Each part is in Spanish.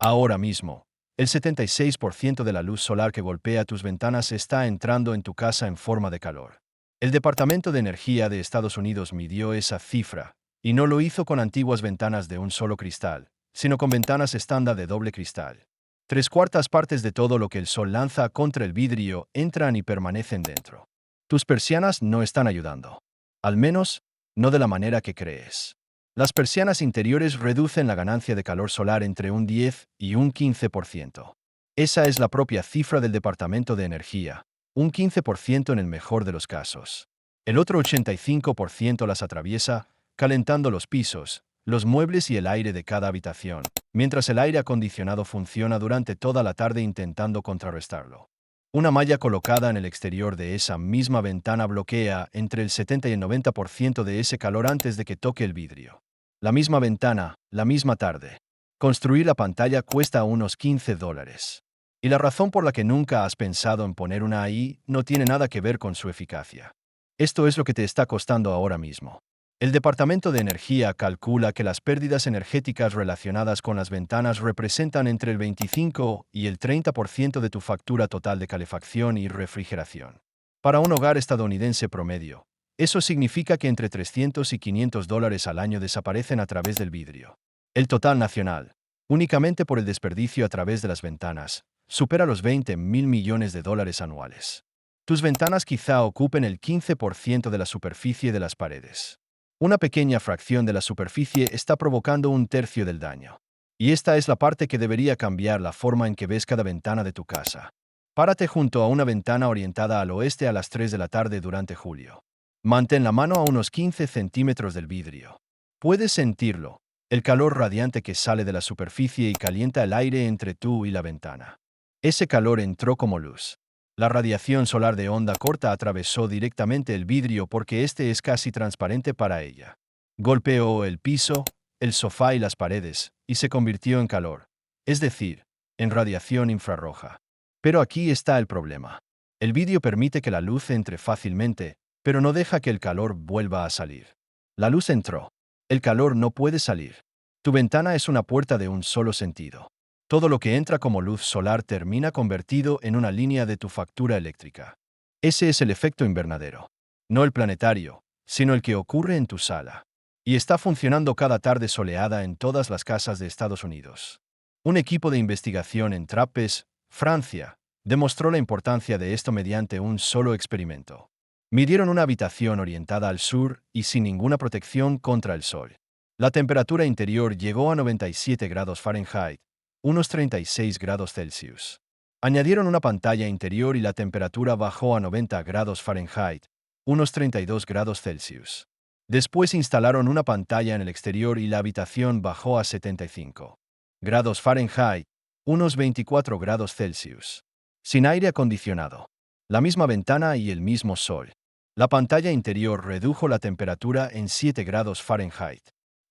Ahora mismo, el 76% de la luz solar que golpea tus ventanas está entrando en tu casa en forma de calor. El Departamento de Energía de Estados Unidos midió esa cifra, y no lo hizo con antiguas ventanas de un solo cristal, sino con ventanas estándar de doble cristal. 3/4 partes de todo lo que el sol lanza contra el vidrio entran y permanecen dentro. Tus persianas no están ayudando. Al menos, no de la manera que crees. Las persianas interiores reducen la ganancia de calor solar entre un 10 y un 15%. Esa es la propia cifra del Departamento de Energía, un 15% en el mejor de los casos. El otro 85% las atraviesa, calentando los pisos, los muebles y el aire de cada habitación, mientras el aire acondicionado funciona durante toda la tarde intentando contrarrestarlo. Una malla colocada en el exterior de esa misma ventana bloquea entre el 70 y el 90% de ese calor antes de que toque el vidrio. La misma ventana, la misma tarde. Construir la pantalla cuesta unos $15. Y la razón por la que nunca has pensado en poner una ahí no tiene nada que ver con su eficacia. Esto es lo que te está costando ahora mismo. El Departamento de Energía calcula que las pérdidas energéticas relacionadas con las ventanas representan entre el 25 y el 30% de tu factura total de calefacción y refrigeración. Para un hogar estadounidense promedio, eso significa que entre $300 y $500 al año desaparecen a través del vidrio. El total nacional, únicamente por el desperdicio a través de las ventanas, supera los $20,000 millones anuales. Tus ventanas quizá ocupen el 15% de la superficie de las paredes. Una pequeña fracción de la superficie está provocando un tercio del daño. Y esta es la parte que debería cambiar la forma en que ves cada ventana de tu casa. Párate junto a una ventana orientada al oeste a las 3 de la tarde durante julio. Mantén la mano a unos 15 centímetros del vidrio. Puedes sentirlo, el calor radiante que sale de la superficie y calienta el aire entre tú y la ventana. Ese calor entró como luz. La radiación solar de onda corta atravesó directamente el vidrio porque este es casi transparente para ella. Golpeó el piso, el sofá y las paredes, y se convirtió en calor, es decir, en radiación infrarroja. Pero aquí está el problema. El vidrio permite que la luz entre fácilmente, pero no deja que el calor vuelva a salir. La luz entró. El calor no puede salir. Tu ventana es una puerta de un solo sentido. Todo lo que entra como luz solar termina convertido en una línea de tu factura eléctrica. Ese es el efecto invernadero. No el planetario, sino el que ocurre en tu sala. Y está funcionando cada tarde soleada en todas las casas de Estados Unidos. Un equipo de investigación en Trappes, Francia, demostró la importancia de esto mediante un solo experimento. Midieron una habitación orientada al sur y sin ninguna protección contra el sol. La temperatura interior llegó a 97 grados Fahrenheit, unos 36 grados Celsius. Añadieron una pantalla interior y la temperatura bajó a 90 grados Fahrenheit, unos 32 grados Celsius. Después instalaron una pantalla en el exterior y la habitación bajó a 75 grados Fahrenheit, unos 24 grados Celsius. Sin aire acondicionado. La misma ventana y el mismo sol. La pantalla interior redujo la temperatura en 7 grados Fahrenheit.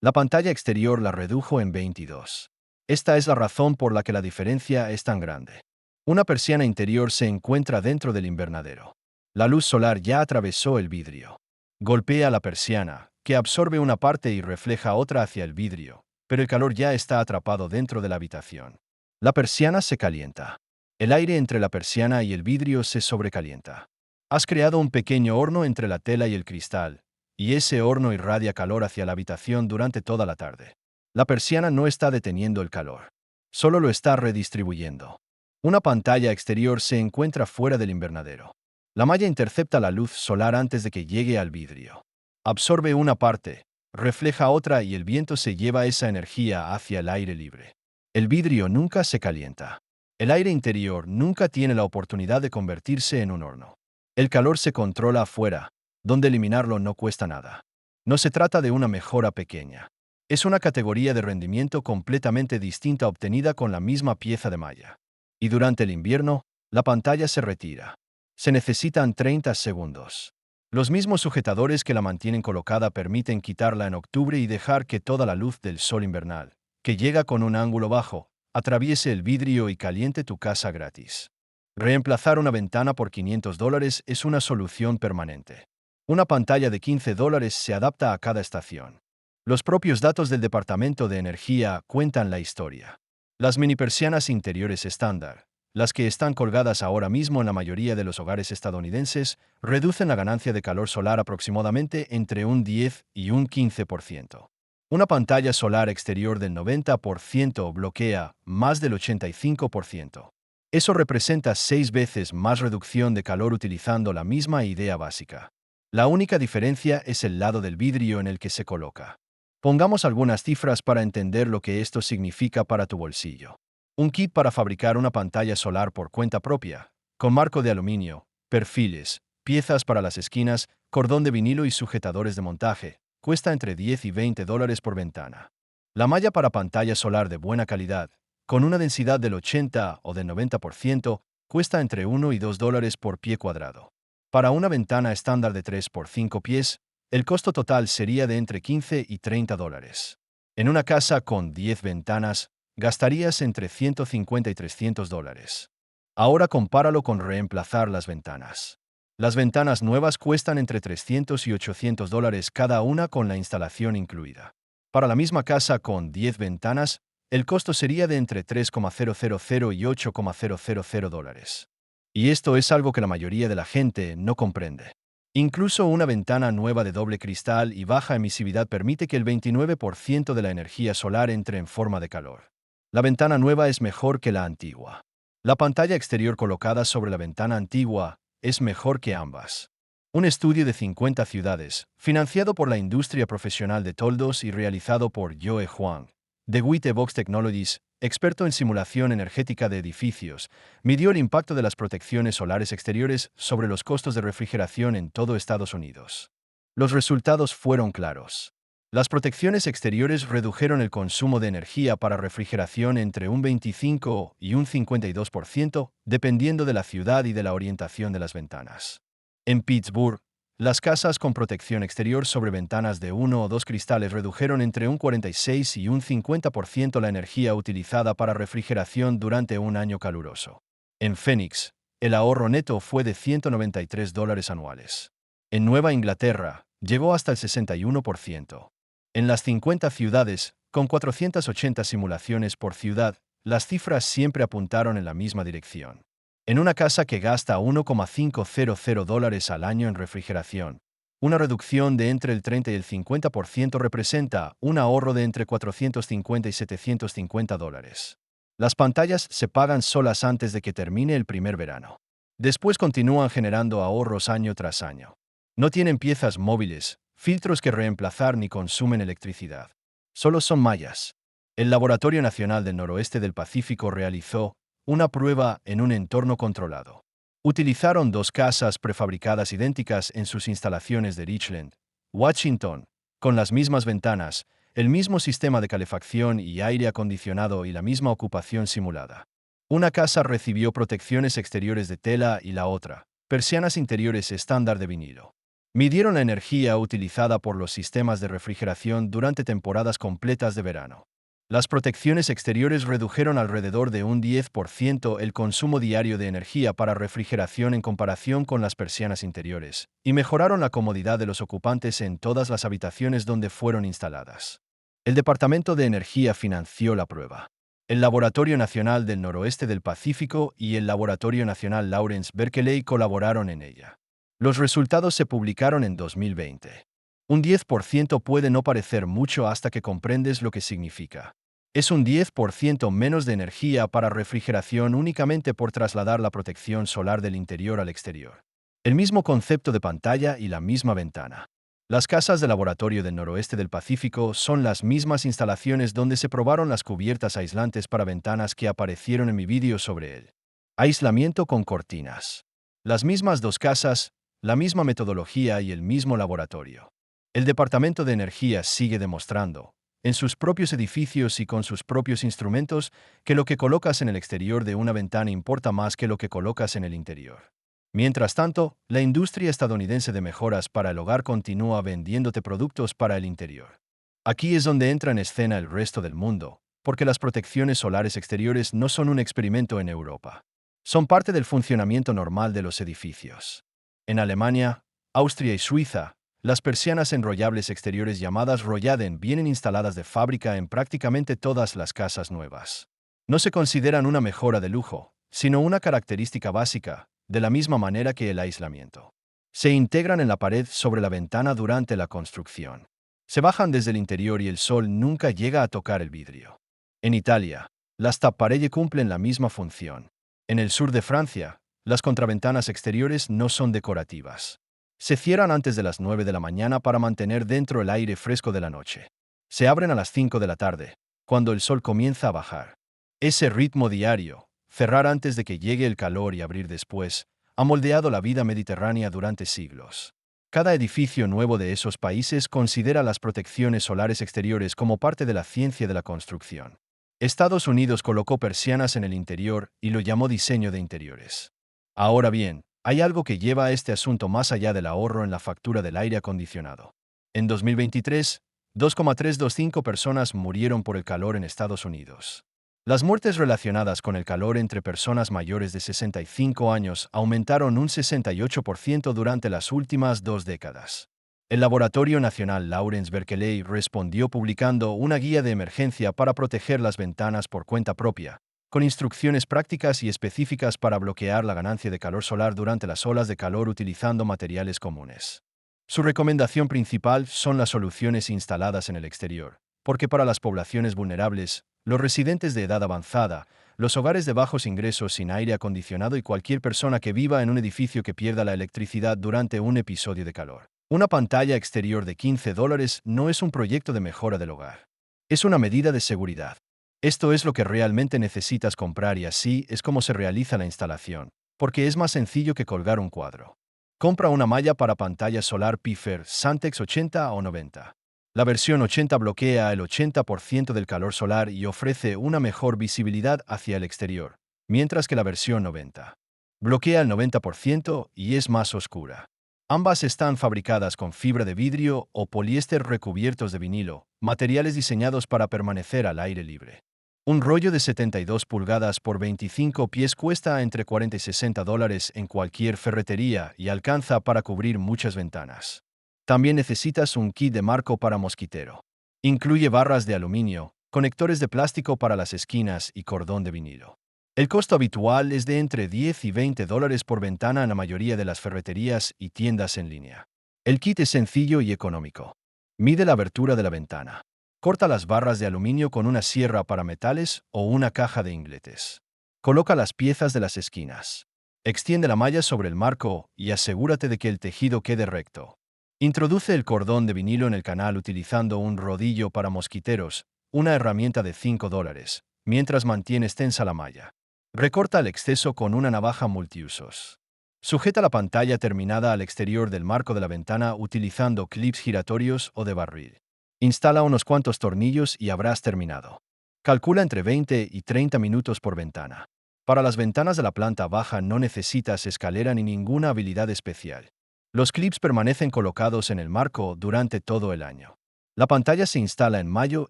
La pantalla exterior la redujo en 22. Esta es la razón por la que la diferencia es tan grande. Una persiana interior se encuentra dentro del invernadero. La luz solar ya atravesó el vidrio. Golpea la persiana, que absorbe una parte y refleja otra hacia el vidrio, pero el calor ya está atrapado dentro de la habitación. La persiana se calienta. El aire entre la persiana y el vidrio se sobrecalienta. Has creado un pequeño horno entre la tela y el cristal, y ese horno irradia calor hacia la habitación durante toda la tarde. La persiana no está deteniendo el calor. Solo lo está redistribuyendo. Una pantalla exterior se encuentra fuera del invernadero. La malla intercepta la luz solar antes de que llegue al vidrio. Absorbe una parte, refleja otra y el viento se lleva esa energía hacia el aire libre. El vidrio nunca se calienta. El aire interior nunca tiene la oportunidad de convertirse en un horno. El calor se controla afuera, donde eliminarlo no cuesta nada. No se trata de una mejora pequeña. Es una categoría de rendimiento completamente distinta obtenida con la misma pieza de malla. Y durante el invierno, la pantalla se retira. Se necesitan 30 segundos. Los mismos sujetadores que la mantienen colocada permiten quitarla en octubre y dejar que toda la luz del sol invernal, que llega con un ángulo bajo, atraviese el vidrio y caliente tu casa gratis. Reemplazar una ventana por $500 es una solución permanente. Una pantalla de $15 se adapta a cada estación. Los propios datos del Departamento de Energía cuentan la historia. Las mini persianas interiores estándar, las que están colgadas ahora mismo en la mayoría de los hogares estadounidenses, reducen la ganancia de calor solar aproximadamente entre un 10 y un 15%. Una pantalla solar exterior del 90% bloquea más del 85%. Eso representa 6 veces más reducción de calor utilizando la misma idea básica. La única diferencia es el lado del vidrio en el que se coloca. Pongamos algunas cifras para entender lo que esto significa para tu bolsillo. Un kit para fabricar una pantalla solar por cuenta propia, con marco de aluminio, perfiles, piezas para las esquinas, cordón de vinilo y sujetadores de montaje, cuesta entre 10 y 20 dólares por ventana. La malla para pantalla solar de buena calidad, con una densidad del 80 o del 90%, cuesta entre 1 y 2 dólares por pie cuadrado. Para una ventana estándar de 3 por 5 pies, el costo total sería de entre 15 y 30 dólares. En una casa con 10 ventanas, gastarías entre 150 y 300 dólares. Ahora compáralo con reemplazar las ventanas. Las ventanas nuevas cuestan entre 300 y 800 dólares cada una con la instalación incluida. Para la misma casa con 10 ventanas, el costo sería de entre 3,000 y 8,000 dólares. Y esto es algo que la mayoría de la gente no comprende. Incluso una ventana nueva de doble cristal y baja emisividad permite que el 29% de la energía solar entre en forma de calor. La ventana nueva es mejor que la antigua. La pantalla exterior colocada sobre la ventana antigua es mejor que ambas. Un estudio de 50 ciudades, financiado por la industria profesional de toldos y realizado por Joe Huang, de Witebox Technologies, experto en simulación energética de edificios, midió el impacto de las protecciones solares exteriores sobre los costos de refrigeración en todo Estados Unidos. Los resultados fueron claros. Las protecciones exteriores redujeron el consumo de energía para refrigeración entre un 25 y un 52%, dependiendo de la ciudad y de la orientación de las ventanas. En Pittsburgh, las casas con protección exterior sobre ventanas de 1 o 2 cristales redujeron entre un 46 y un 50% la energía utilizada para refrigeración durante un año caluroso. En Phoenix, el ahorro neto fue de 193 dólares anuales. En Nueva Inglaterra, llegó hasta el 61%. En las 50 ciudades, con 480 simulaciones por ciudad, las cifras siempre apuntaron en la misma dirección. En una casa que gasta 1,500 dólares al año en refrigeración, una reducción de entre el 30 y el 50% representa un ahorro de entre 450 y 750 dólares. Las pantallas se pagan solas antes de que termine el primer verano. Después continúan generando ahorros año tras año. No tienen piezas móviles, filtros que reemplazar ni consumen electricidad. Solo son mallas. El Laboratorio Nacional del Noroeste del Pacífico realizó una prueba en un entorno controlado. Utilizaron 2 casas prefabricadas idénticas en sus instalaciones de Richland, Washington, con las mismas ventanas, el mismo sistema de calefacción y aire acondicionado y la misma ocupación simulada. Una casa recibió protecciones exteriores de tela y la otra, persianas interiores estándar de vinilo. Midieron la energía utilizada por los sistemas de refrigeración durante temporadas completas de verano. Las protecciones exteriores redujeron alrededor de un 10% el consumo diario de energía para refrigeración en comparación con las persianas interiores, y mejoraron la comodidad de los ocupantes en todas las habitaciones donde fueron instaladas. El Departamento de Energía financió la prueba. El Laboratorio Nacional del Noroeste del Pacífico y el Laboratorio Nacional Lawrence Berkeley colaboraron en ella. Los resultados se publicaron en 2020. Un 10% puede no parecer mucho hasta que comprendes lo que significa. Es un 10% menos de energía para refrigeración únicamente por trasladar la protección solar del interior al exterior. El mismo concepto de pantalla y la misma ventana. Las casas de laboratorio del noroeste del Pacífico son las mismas instalaciones donde se probaron las cubiertas aislantes para ventanas que aparecieron en mi vídeo sobre él. Aislamiento con cortinas. Las mismas 2 casas, la misma metodología y el mismo laboratorio. El Departamento de Energía sigue demostrando, en sus propios edificios y con sus propios instrumentos, que lo que colocas en el exterior de una ventana importa más que lo que colocas en el interior. Mientras tanto, la industria estadounidense de mejoras para el hogar continúa vendiéndote productos para el interior. Aquí es donde entra en escena el resto del mundo, porque las protecciones solares exteriores no son un experimento en Europa. Son parte del funcionamiento normal de los edificios. En Alemania, Austria y Suiza, las persianas enrollables exteriores llamadas Rolladen vienen instaladas de fábrica en prácticamente todas las casas nuevas. No se consideran una mejora de lujo, sino una característica básica, de la misma manera que el aislamiento. Se integran en la pared sobre la ventana durante la construcción. Se bajan desde el interior y el sol nunca llega a tocar el vidrio. En Italia, las tapparelle cumplen la misma función. En el sur de Francia, las contraventanas exteriores no son decorativas. Se cierran antes de las 9 de la mañana para mantener dentro el aire fresco de la noche. Se abren a las 5 de la tarde, cuando el sol comienza a bajar. Ese ritmo diario, cerrar antes de que llegue el calor y abrir después, ha moldeado la vida mediterránea durante siglos. Cada edificio nuevo de esos países considera las protecciones solares exteriores como parte de la ciencia de la construcción. Estados Unidos colocó persianas en el interior y lo llamó diseño de interiores. Ahora bien, hay algo que lleva a este asunto más allá del ahorro en la factura del aire acondicionado. En 2023, 2,325 personas murieron por el calor en Estados Unidos. Las muertes relacionadas con el calor entre personas mayores de 65 años aumentaron un 68% durante las últimas 2 décadas. El Laboratorio Nacional Lawrence Berkeley respondió publicando una guía de emergencia para proteger las ventanas por cuenta propia, con instrucciones prácticas y específicas para bloquear la ganancia de calor solar durante las olas de calor utilizando materiales comunes. Su recomendación principal son las soluciones instaladas en el exterior, porque para las poblaciones vulnerables, los residentes de edad avanzada, los hogares de bajos ingresos sin aire acondicionado y cualquier persona que viva en un edificio que pierda la electricidad durante un episodio de calor. Una pantalla exterior de $15 no es un proyecto de mejora del hogar. Es una medida de seguridad. Esto es lo que realmente necesitas comprar y así es como se realiza la instalación, porque es más sencillo que colgar un cuadro. Compra una malla para pantalla solar Pifer Santex 80 o 90. La versión 80 bloquea el 80% del calor solar y ofrece una mejor visibilidad hacia el exterior, mientras que la versión 90 bloquea el 90% y es más oscura. Ambas están fabricadas con fibra de vidrio o poliéster recubiertos de vinilo, materiales diseñados para permanecer al aire libre. Un rollo de 72 pulgadas por 25 pies cuesta entre $40 y $60 en cualquier ferretería y alcanza para cubrir muchas ventanas. También necesitas un kit de marco para mosquitero. Incluye barras de aluminio, conectores de plástico para las esquinas y cordón de vinilo. El costo habitual es de entre $10 y $20 por ventana en la mayoría de las ferreterías y tiendas en línea. El kit es sencillo y económico. Mide la abertura de la ventana. Corta las barras de aluminio con una sierra para metales o una caja de ingletes. Coloca las piezas de las esquinas. Extiende la malla sobre el marco y asegúrate de que el tejido quede recto. Introduce el cordón de vinilo en el canal utilizando un rodillo para mosquiteros, una herramienta de $5, mientras mantienes tensa la malla. Recorta el exceso con una navaja multiusos. Sujeta la pantalla terminada al exterior del marco de la ventana utilizando clips giratorios o de barril. Instala unos cuantos tornillos y habrás terminado. Calcula entre 20 y 30 minutos por ventana. Para las ventanas de la planta baja no necesitas escalera ni ninguna habilidad especial. Los clips permanecen colocados en el marco durante todo el año. La pantalla se instala en mayo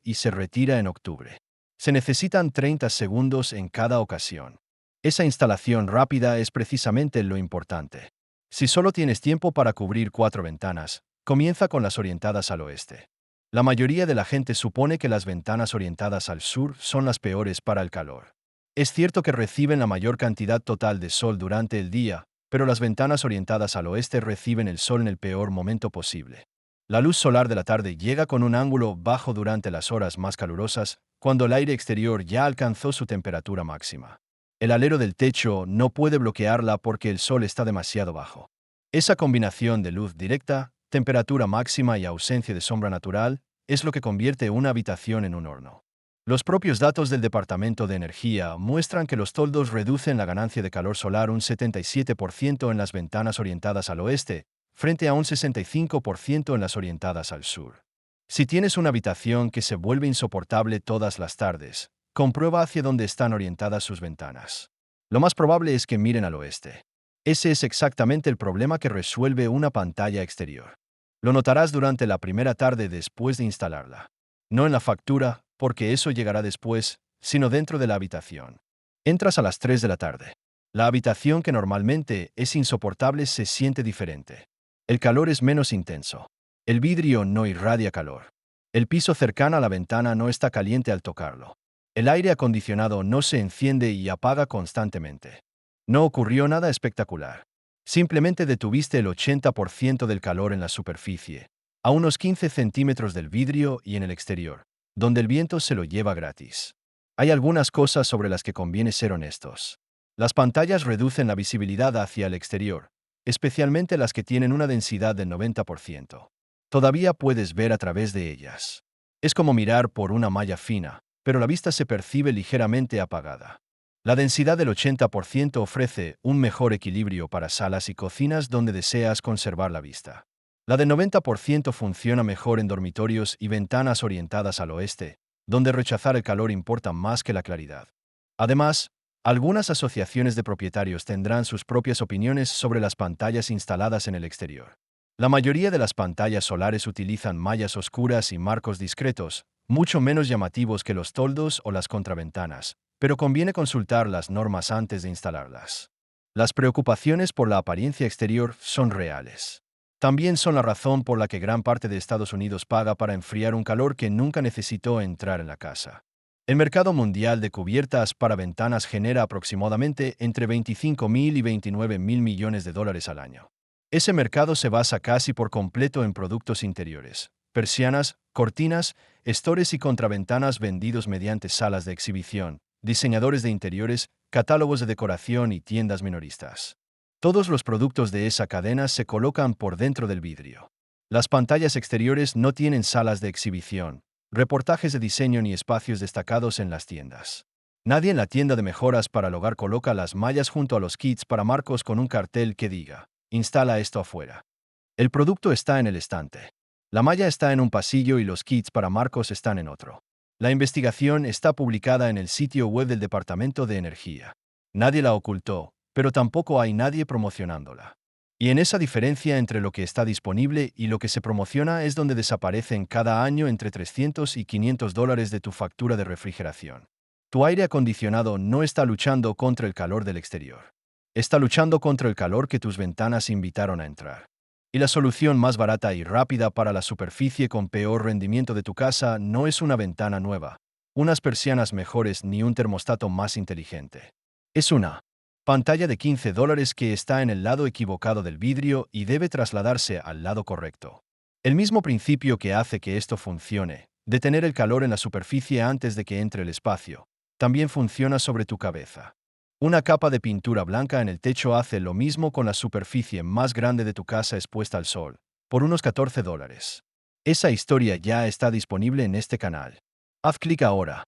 y se retira en octubre. Se necesitan 30 segundos en cada ocasión. Esa instalación rápida es precisamente lo importante. Si solo tienes tiempo para cubrir 4 ventanas, comienza con las orientadas al oeste. La mayoría de la gente supone que las ventanas orientadas al sur son las peores para el calor. Es cierto que reciben la mayor cantidad total de sol durante el día, pero las ventanas orientadas al oeste reciben el sol en el peor momento posible. La luz solar de la tarde llega con un ángulo bajo durante las horas más calurosas, cuando el aire exterior ya alcanzó su temperatura máxima. El alero del techo no puede bloquearla porque el sol está demasiado bajo. Esa combinación de luz directa, temperatura máxima y ausencia de sombra natural es lo que convierte una habitación en un horno. Los propios datos del Departamento de Energía muestran que los toldos reducen la ganancia de calor solar un 77% en las ventanas orientadas al oeste, frente a un 65% en las orientadas al sur. Si tienes una habitación que se vuelve insoportable todas las tardes, comprueba hacia dónde están orientadas sus ventanas. Lo más probable es que miren al oeste. Ese es exactamente el problema que resuelve una pantalla exterior. Lo notarás durante la primera tarde después de instalarla. No en la factura, porque eso llegará después, sino dentro de la habitación. Entras a las 3 de la tarde. La habitación que normalmente es insoportable se siente diferente. El calor es menos intenso. El vidrio no irradia calor. El piso cercano a la ventana no está caliente al tocarlo. El aire acondicionado no se enciende y apaga constantemente. No ocurrió nada espectacular. Simplemente detuviste el 80% del calor en la superficie, a unos 15 centímetros del vidrio y en el exterior, donde el viento se lo lleva gratis. Hay algunas cosas sobre las que conviene ser honestos. Las pantallas reducen la visibilidad hacia el exterior, especialmente las que tienen una densidad del 90%. Todavía puedes ver a través de ellas. Es como mirar por una malla fina, pero la vista se percibe ligeramente apagada. La densidad del 80% ofrece un mejor equilibrio para salas y cocinas donde deseas conservar la vista. La de 90% funciona mejor en dormitorios y ventanas orientadas al oeste, donde rechazar el calor importa más que la claridad. Además, algunas asociaciones de propietarios tendrán sus propias opiniones sobre las pantallas instaladas en el exterior. La mayoría de las pantallas solares utilizan mallas oscuras y marcos discretos, mucho menos llamativos que los toldos o las contraventanas, pero conviene consultar las normas antes de instalarlas. Las preocupaciones por la apariencia exterior son reales. También son la razón por la que gran parte de Estados Unidos paga para enfriar un calor que nunca necesitó entrar en la casa. El mercado mundial de cubiertas para ventanas genera aproximadamente entre 25.000 y 29.000 millones de dólares al año. Ese mercado se basa casi por completo en productos interiores, persianas, cortinas, estores y contraventanas vendidos mediante salas de exhibición, diseñadores de interiores, catálogos de decoración y tiendas minoristas. Todos los productos de esa cadena se colocan por dentro del vidrio. Las pantallas exteriores no tienen salas de exhibición, reportajes de diseño ni espacios destacados en las tiendas. Nadie en la tienda de mejoras para el hogar coloca las mallas junto a los kits para marcos con un cartel que diga, instala esto afuera. El producto está en el estante. La malla está en un pasillo y los kits para marcos están en otro. La investigación está publicada en el sitio web del Departamento de Energía. Nadie la ocultó, pero tampoco hay nadie promocionándola. Y en esa diferencia entre lo que está disponible y lo que se promociona es donde desaparecen cada año entre 300 y 500 dólares de tu factura de refrigeración. Tu aire acondicionado no está luchando contra el calor del exterior. Está luchando contra el calor que tus ventanas invitaron a entrar. Y la solución más barata y rápida para la superficie con peor rendimiento de tu casa no es una ventana nueva, unas persianas mejores ni un termostato más inteligente. Es una pantalla de 15 dólares que está en el lado equivocado del vidrio y debe trasladarse al lado correcto. El mismo principio que hace que esto funcione, detener el calor en la superficie antes de que entre el espacio, también funciona sobre tu cabeza. Una capa de pintura blanca en el techo hace lo mismo con la superficie más grande de tu casa expuesta al sol, por unos 14 dólares. Esa historia ya está disponible en este canal. Haz clic ahora.